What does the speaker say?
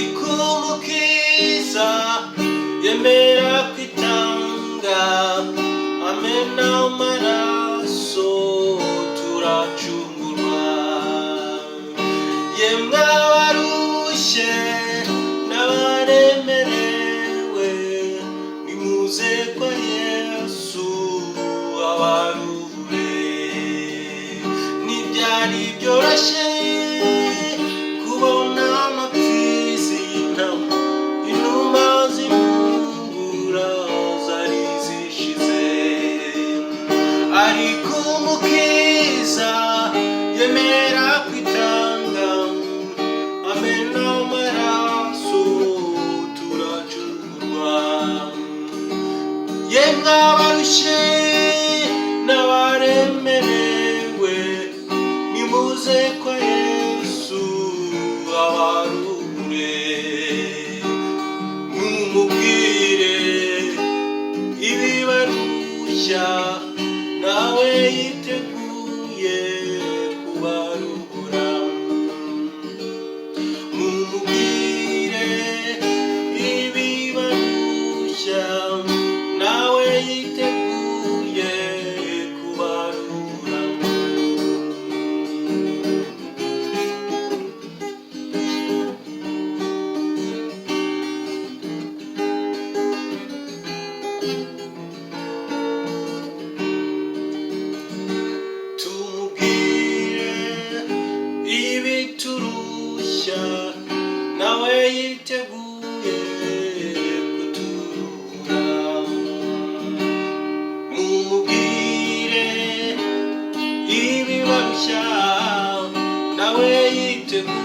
ariko umukiza yemera kwitanga amena amaraso turacungurwa. Yemwe abarushye n'abaremerewe nimuze kwa Yesu abaruhure. Ntibyari byoroshye kubona amapfizi y'intama, inuma z'impungura zari zishize, ariko umukiza yemera kwitanga amena amaraso turacungurwa. Yemwe abarushye n'abaremerewe nimuze kwa Yesu abaruhure. Mumubwire ibibarushya nawe yiteguye kubaruhura. Mumubwire ibibarushya nawe yiteguye kubaruhura. Tumubwire ibiturushya nawe yiteguye kuturuhura. Mumubwire ibibarushya nawe yiteguye